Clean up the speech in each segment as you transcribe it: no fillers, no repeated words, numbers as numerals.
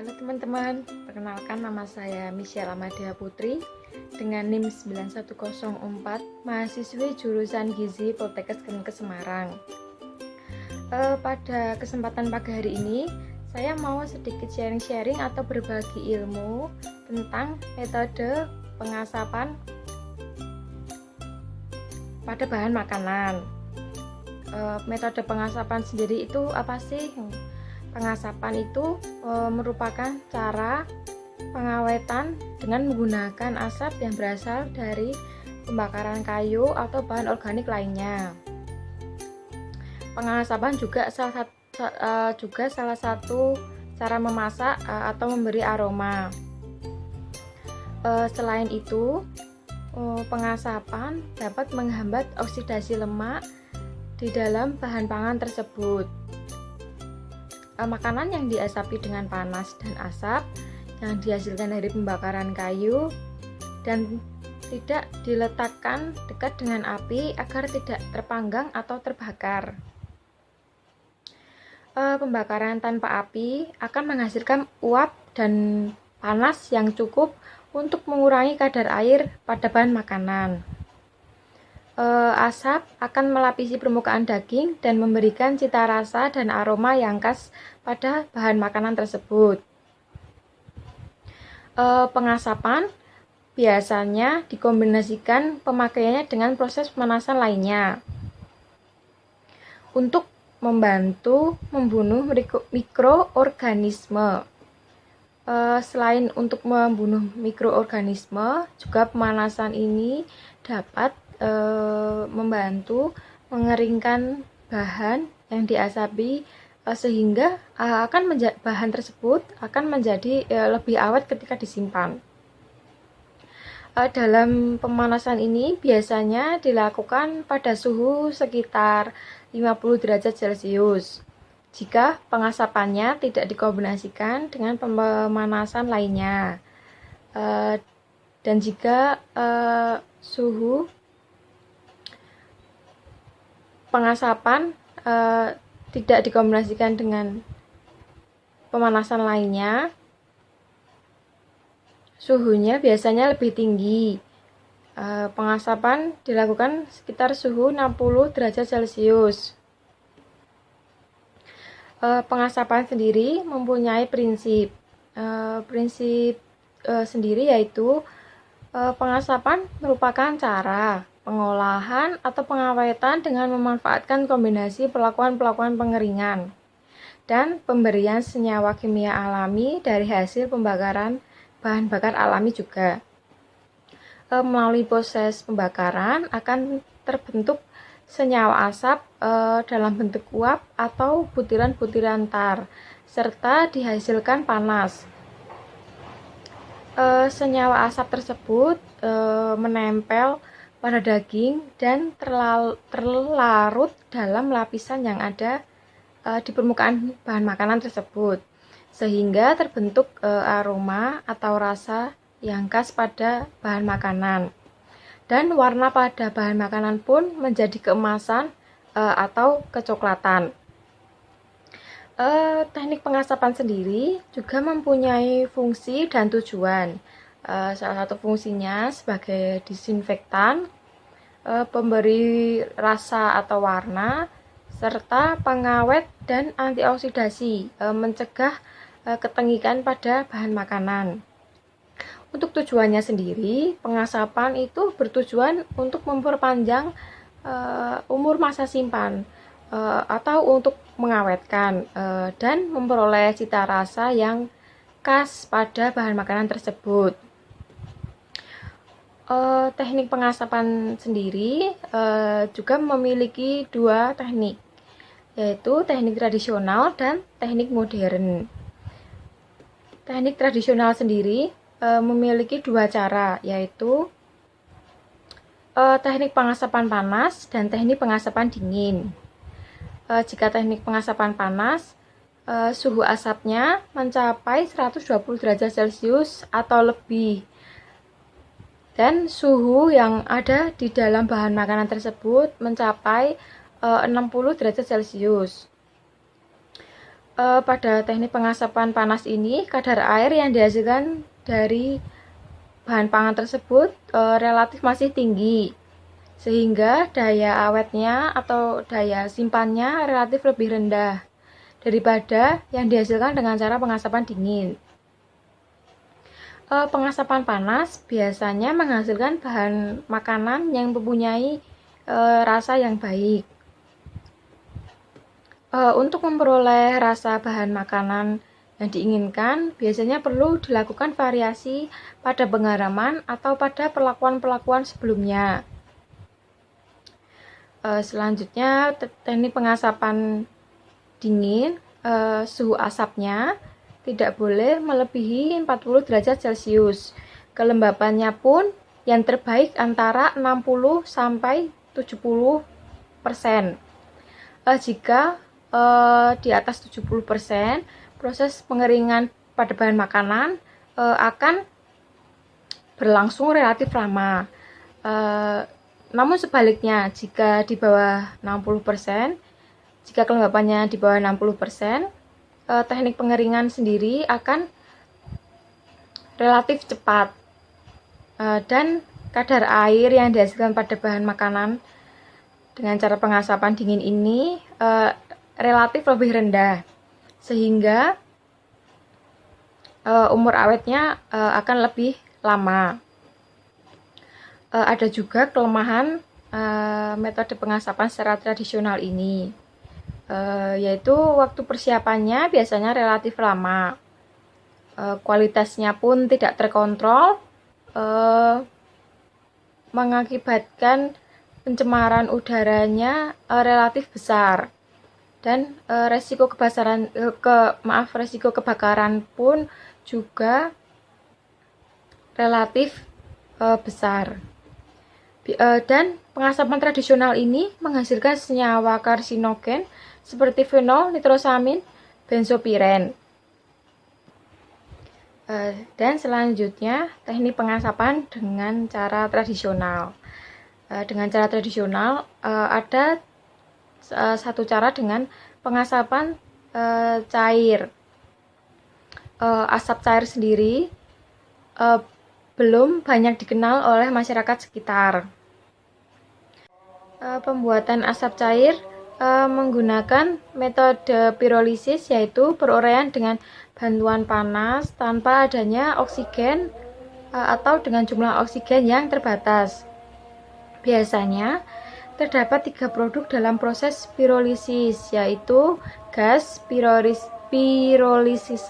Halo teman-teman, perkenalkan nama saya Michelle Amadia Putri dengan NIM 9104, mahasiswi jurusan Gizi Poltekkes Kemenkes Semarang. Pada kesempatan pagi hari ini, saya mau sedikit sharing-sharing atau berbagi ilmu tentang metode pengasapan pada bahan makanan. Metode pengasapan sendiri itu apa sih? Pengasapan itu merupakan cara pengawetan dengan menggunakan asap yang berasal dari pembakaran kayu atau bahan organik lainnya. Pengasapan juga salah satu cara memasak atau memberi aroma. Selain itu, pengasapan dapat menghambat oksidasi lemak di dalam bahan pangan tersebut. Makanan yang diasapi dengan panas dan asap yang dihasilkan dari pembakaran kayu dan tidak diletakkan dekat dengan api agar tidak terpanggang atau terbakar. Pembakaran tanpa api akan menghasilkan uap dan panas yang cukup untuk mengurangi kadar air pada bahan makanan. Asap akan melapisi permukaan daging dan memberikan cita rasa dan aroma yang khas pada bahan makanan tersebut. Pengasapan biasanya dikombinasikan pemakaiannya dengan proses pemanasan lainnya untuk membantu membunuh mikroorganisme. Selain untuk membunuh mikroorganisme, juga pemanasan ini dapat membantu mengeringkan bahan yang diasapi sehingga bahan tersebut akan menjadi lebih awet ketika disimpan. Dalam pemanasan ini biasanya dilakukan pada suhu sekitar 50 derajat Celcius. Jika pengasapannya tidak dikombinasikan dengan pemanasan lainnya, dan jika suhu pengasapan tidak dikombinasikan dengan pemanasan lainnya, suhunya biasanya lebih tinggi. Pengasapan dilakukan sekitar suhu 60 derajat Celcius. Pengasapan sendiri mempunyai prinsip sendiri, yaitu pengasapan merupakan cara pengolahan atau pengawetan dengan memanfaatkan kombinasi pelakuan pengeringan dan pemberian senyawa kimia alami dari hasil pembakaran bahan bakar alami juga. Melalui proses pembakaran akan terbentuk senyawa asap dalam bentuk uap atau butiran-butiran tar, serta dihasilkan panas. Senyawa asap tersebut menempel pada daging dan terlarut dalam lapisan yang ada di permukaan bahan makanan tersebut, sehingga terbentuk aroma atau rasa yang khas pada bahan makanan. Dan warna pada bahan makanan pun menjadi keemasan atau kecoklatan. Teknik pengasapan sendiri juga mempunyai fungsi dan tujuan. Salah satu fungsinya sebagai disinfektan, pemberi rasa atau warna, serta pengawet dan antioksidasi, mencegah ketengikan pada bahan makanan. Untuk tujuannya sendiri, pengasapan itu bertujuan untuk memperpanjang umur masa simpan atau untuk mengawetkan dan memperoleh cita rasa yang khas pada bahan makanan tersebut. Teknik pengasapan sendiri juga memiliki dua teknik, yaitu teknik tradisional dan teknik modern. Teknik tradisional sendiri memiliki dua cara, yaitu teknik pengasapan panas dan teknik pengasapan dingin. Jika teknik pengasapan panas, suhu asapnya mencapai 120 derajat Celcius atau lebih, dan suhu yang ada di dalam bahan makanan tersebut mencapai 60 derajat Celcius. Pada teknik pengasapan panas ini, kadar air yang dihasilkan dari bahan pangan tersebut relatif masih tinggi, sehingga daya awetnya atau daya simpannya relatif lebih rendah daripada yang dihasilkan dengan cara pengasapan dingin. Pengasapan panas biasanya menghasilkan bahan makanan yang mempunyai rasa yang baik. Untuk memperoleh rasa bahan makanan yang diinginkan, biasanya perlu dilakukan variasi pada penggaraman atau pada perlakuan-perlakuan sebelumnya. Selanjutnya, teknik pengasapan dingin, suhu asapnya tidak boleh melebihi 40 derajat Celcius. Kelembapannya pun yang terbaik antara 60 sampai 70%. Jika di atas 70%, proses pengeringan pada bahan makanan akan berlangsung relatif lama. Namun sebaliknya, jika di bawah 60%, jika kelembapannya di bawah 60%, teknik pengeringan sendiri akan relatif cepat. Dan kadar air yang dihasilkan pada bahan makanan dengan cara pengasapan dingin ini relatif lebih rendah, sehingga umur awetnya akan lebih lama. Ada juga kelemahan metode pengasapan secara tradisional ini, yaitu waktu persiapannya biasanya relatif lama, kualitasnya pun tidak terkontrol, mengakibatkan pencemaran udaranya relatif besar, dan resiko kebakaran pun juga relatif besar. Dan pengasapan tradisional ini menghasilkan senyawa karsinogen seperti fenol, nitrosamin, benzopiren. Dan selanjutnya teknik pengasapan dengan cara tradisional. Dengan cara tradisional ada satu cara dengan pengasapan cair. Asap cair sendiri belum banyak dikenal oleh masyarakat sekitar. Pembuatan asap cair menggunakan metode pirolisis, yaitu peruraian dengan bantuan panas tanpa adanya oksigen atau dengan jumlah oksigen yang terbatas. Biasanya terdapat 3 produk dalam proses pirolisis, yaitu gas, pirolisis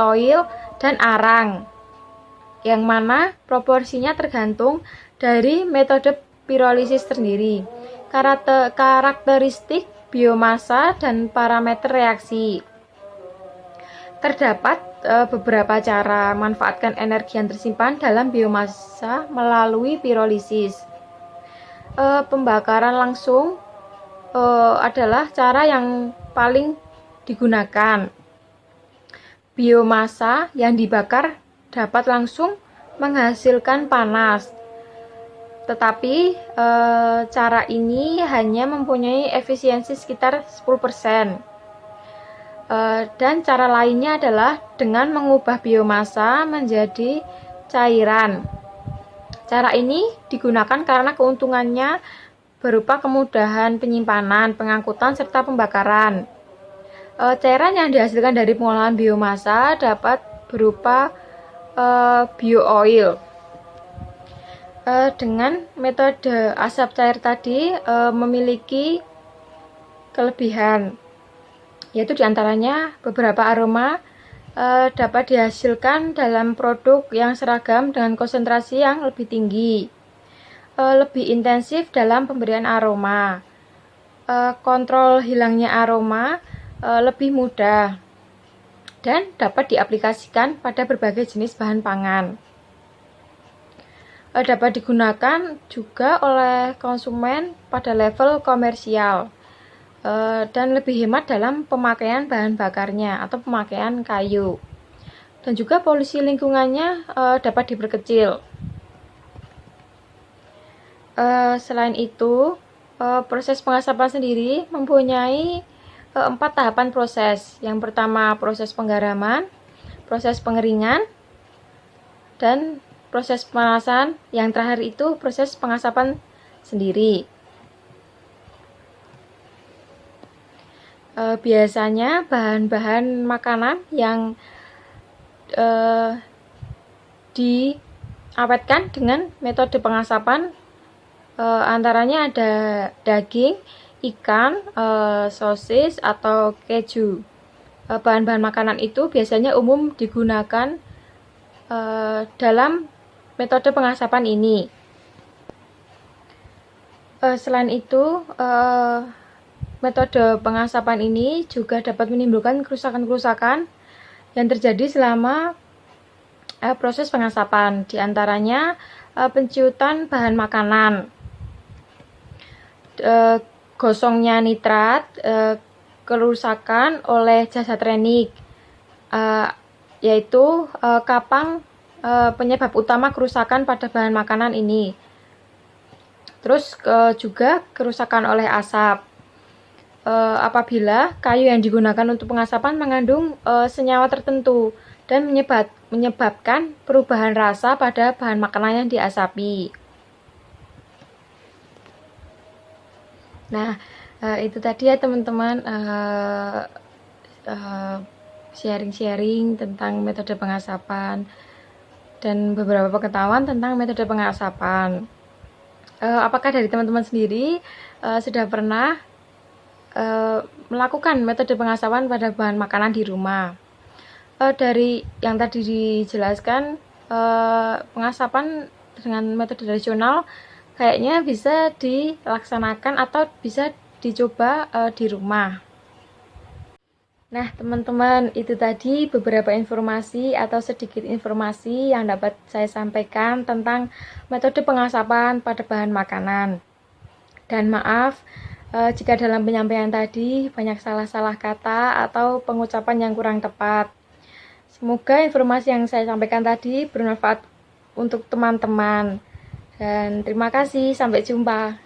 oil, dan arang, yang mana proporsinya tergantung dari metode pirolisis sendiri, karakteristik biomasa, dan parameter reaksi. Terdapat beberapa cara memanfaatkan energi yang tersimpan dalam biomasa melalui pirolisis. Pembakaran langsung adalah cara yang paling digunakan. Biomasa yang dibakar dapat langsung menghasilkan panas, tetapi cara ini hanya mempunyai efisiensi sekitar 10%. Dan cara lainnya adalah dengan mengubah biomasa menjadi cairan. Cara ini digunakan karena keuntungannya berupa kemudahan penyimpanan, pengangkutan, serta pembakaran. Cairan yang dihasilkan dari pengolahan biomasa dapat berupa bio-oil. Dengan metode asap cair tadi memiliki kelebihan, yaitu diantaranya beberapa aroma dapat dihasilkan dalam produk yang seragam dengan konsentrasi yang lebih tinggi, lebih intensif dalam pemberian aroma, kontrol hilangnya aroma lebih mudah, dan dapat diaplikasikan pada berbagai jenis bahan pangan. Dapat digunakan juga oleh konsumen pada level komersial, dan lebih hemat dalam pemakaian bahan bakarnya atau pemakaian kayu, dan juga polusi lingkungannya dapat diperkecil. Selain itu, Proses pengasapan sendiri mempunyai 4 tahapan proses. Yang pertama proses penggaraman, proses pengeringan, dan proses pemanasan. Yang terakhir itu proses pengasapan sendiri. Biasanya bahan-bahan makanan yang diawetkan dengan metode pengasapan antaranya ada daging, ikan, sosis, atau keju. Bahan-bahan makanan itu biasanya umum digunakan dalam metode pengasapan ini. Selain itu, metode pengasapan ini juga dapat menimbulkan kerusakan-kerusakan yang terjadi selama proses pengasapan, diantaranya penciutan bahan makanan, gosongnya nitrat, kerusakan oleh jasa trenik, yaitu kapang penyebab utama kerusakan pada bahan makanan ini. Terus juga kerusakan oleh asap. Apabila kayu yang digunakan untuk pengasapan mengandung senyawa tertentu dan menyebabkan perubahan rasa pada bahan makanan yang diasapi. Nah, itu tadi ya teman-teman, sharing-sharing tentang metode pengasapan dan beberapa pengetahuan tentang metode pengasapan. Apakah dari teman-teman sendiri sudah pernah melakukan metode pengasapan pada bahan makanan di rumah? Dari yang tadi dijelaskan, pengasapan dengan metode tradisional kayaknya bisa dilaksanakan atau bisa dicoba di rumah. Nah, teman-teman, itu tadi beberapa informasi atau sedikit informasi yang dapat saya sampaikan tentang metode pengasapan pada bahan makanan. Dan maaf jika dalam penyampaian tadi banyak salah-salah kata atau pengucapan yang kurang tepat. Semoga informasi yang saya sampaikan tadi bermanfaat untuk teman-teman. Dan terima kasih, sampai jumpa.